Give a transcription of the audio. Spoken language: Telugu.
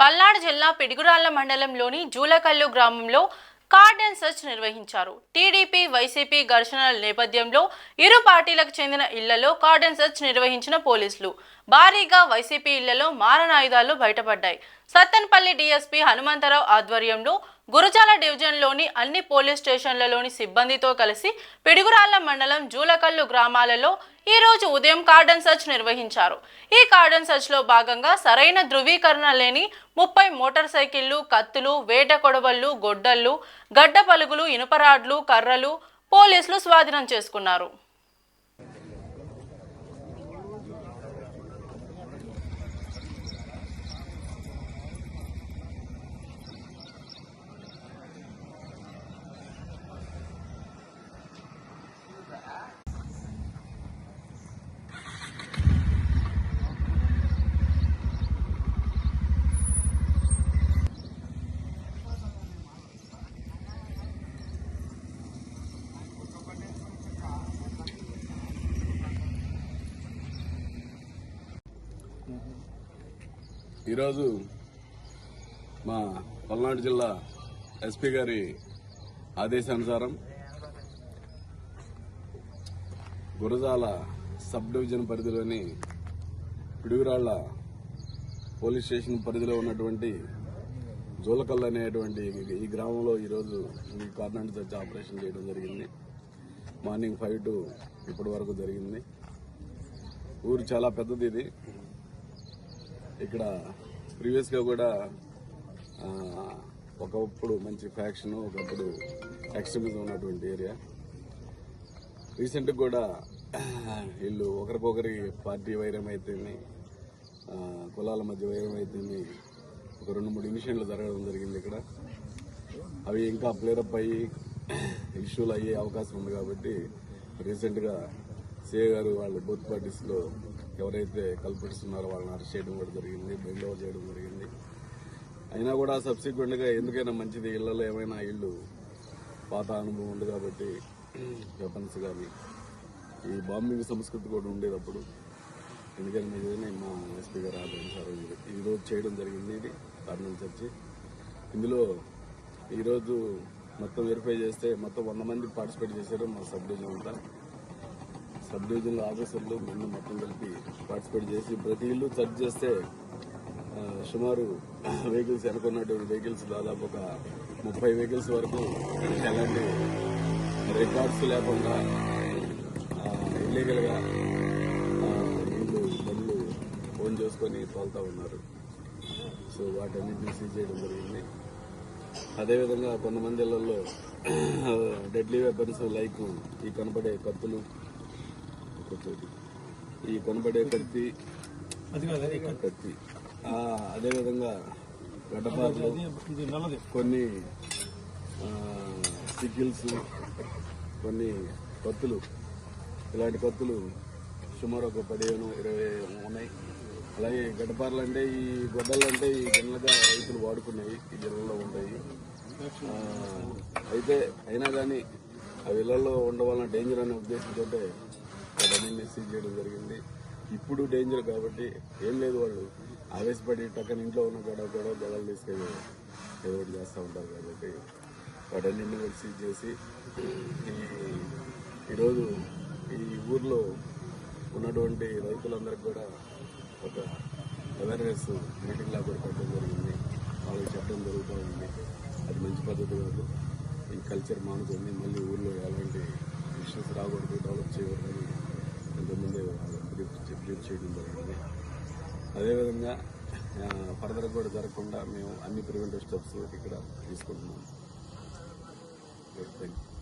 పల్నాడు జిల్లా పిడుగురాళ్ల మండలంలోని జూలకల్లు గ్రామంలో కార్డన్ సెర్చ్ నిర్వహించారు. టీడీపీ వైసీపీ ఘర్షణల నేపథ్యంలో ఇరు పార్టీలకు చెందిన ఇళ్లలో కార్డన్ సెర్చ్ నిర్వహించిన పోలీసులు భారీగా వైసీపీ ఇళ్లలో మారణాయుధాలు బయటపడ్డాయి. సత్తెనపల్లి డీఎస్పీ హనుమంతరావు ఆధ్వర్యంలో గురజాల డివిజన్లోని అన్ని పోలీస్ స్టేషన్లలోని సిబ్బందితో కలిసి పిడుగురాళ్ల మండలం జూలకల్లు గ్రామాలలో ఈ రోజు ఉదయం కార్డన్ సెర్చ్ నిర్వహించారు. ఈ కార్డన్ సెర్చ్ లో భాగంగా సరైన ధృవీకరణ లేని 30 మోటార్ సైకిళ్లు, కత్తులు, వేట కొడవళ్లు, గొడ్డళ్లు, గడ్డ పలుగులు, ఇనుపరాడ్లు, కర్రలు పోలీసులు స్వాధీనం చేసుకున్నారు. ఈరోజు మా పల్నాడు జిల్లా ఎస్పీ గారి ఆదేశానుసారం గురజాల సబ్ డివిజన్ పరిధిలోని పిడుగురాళ్ల పోలీస్ స్టేషన్ పరిధిలో ఉన్నటువంటి జూలకల్లు అనేటువంటి ఈ గ్రామంలో ఈరోజు ఈ కార్డన్ సెర్చ్ ఆపరేషన్ చేయడం జరిగింది. మార్నింగ్ 5 to ఇప్పటి వరకు జరిగింది. ఊరు చాలా పెద్దది. ఇది ఇక్కడ ప్రీవియస్గా కూడా ఒకప్పుడు మంచి ఫ్యాక్షన్, ఒకప్పుడు ఎక్స్ట్రీమిజం ఉన్నటువంటి ఏరియా. రీసెంట్గా కూడా వీళ్ళు ఒకరికొకరి పార్టీ వైరం అయితేనే, కులాల మధ్య వైరం అయితేనే ఒక 2-3 ఇన్సిడెంట్లు జరగడం జరిగింది. ఇక్కడ అవి ఇంకా ప్లేరప్ అయ్యి ఇష్యూలు అయ్యే అవకాశం ఉంది. కాబట్టి రీసెంట్గా సిఐ గారు వాళ్ళు బోత్ పార్టీస్లో ఎవరైతే కల్పిస్తున్నారో వాళ్ళని అరెస్ట్ చేయడం కూడా జరిగింది, బెండ్ ఓవర్ చేయడం జరిగింది. అయినా కూడా సబ్సిక్వెంట్గా ఎందుకైనా మంచిది, ఇళ్లలో ఏమైనా ఇళ్ళు పాత అనుభవం ఉంది కాబట్టి వెపన్స్ కానీ ఈ బాంబింగ్ సంస్కృతి కూడా ఉండేటప్పుడు ఎందుకైనా మంచిదని మా ఎస్పీ గారు ఆదేశించారు. ఈరోజు చేయడం జరిగింది. ఇది కార్డన్ సెర్చ్. ఇందులో ఈరోజు మొత్తం వెరిఫై చేస్తే మొత్తం 100 మంది పార్టిసిపేట్ చేశారు. మా సబ్ డివిజన్ అంతా, సబ్ డివిజన్లో ఆఫీసర్లు మేము మొత్తం కలిపి పార్టిసిపేట్ చేసి ప్రతి ఇల్లు సెర్చ్ చేస్తే సుమారు వెహికల్స్ అనుకున్నటువంటి వెహికల్స్ దాదాపు ఒక 30 వెహికల్స్ వరకు ఎలాంటి రికార్డ్స్ లేకుండా ఇల్లీగల్గా బండ్లు ఫోన్ చేసుకొని తోలుతూ ఉన్నారు. సో వాటన్నిటిని సీజ్ చేయడం జరిగింది. అదేవిధంగా కొంతమంది ఇళ్లలో డెడ్లీ వెపన్స్ లైక్ ఈ కనపడే కత్తులు, ఈ కనబడే కత్తి, అదేవిధంగా గడ్డపార్లు, కొన్ని సిగిల్స్, కొన్ని కత్తులు, ఇలాంటి కత్తులు సుమారు ఒక 15-20 ఉన్నాయి. అలాగే గడ్డపార్లు అంటే ఈ గొడ్డలు అంటే ఈ జనరల్గా రైతులు వాడుకున్నాయి, ఈ జిల్లాలో ఉంటాయి. అయితే అయినా కానీ అవి ఇళ్లలో ఉండవలన డేంజర్ అనే ఉద్దేశంతో వాటన్నింటినీ సీజ్ చేయడం జరిగింది. ఇప్పుడు డేంజర్ కాబట్టి ఏం లేదు, వాళ్ళు ఆవేశపడి టక్కన ఇంట్లో ఉన్న గొడవలు తీసుకెళ్ళి ఏదో ఒకటి చేస్తూ ఉంటారు. కాబట్టి వాటన్నింటినీ కూడా సీజ్ చేసి ఈరోజు ఈ ఊర్లో ఉన్నటువంటి రైతులందరికీ కూడా ఒక అవేర్నెస్ మీటింగ్ లాగా కూడా పెట్టడం జరిగింది. వాళ్ళకి చెప్పడం జరుగుతూ ఉంది. అది మంచి పద్ధతి కాదు. ఈ కల్చర్ మానుకొని మళ్ళీ ఊర్లో ఎలాంటి ఇష్యూస్ రాకూడదు, డెవలప్ చేయకూడదని ఎంతోమంది బ్రీఫ్ చేయడం జరిగింది. అదేవిధంగా ఫర్దర్ కూడా జరగకుండా మేము అన్ని ప్రివెంటివ్ స్టెప్స్ ఇక్కడ తీసుకుంటున్నాం. Thank you.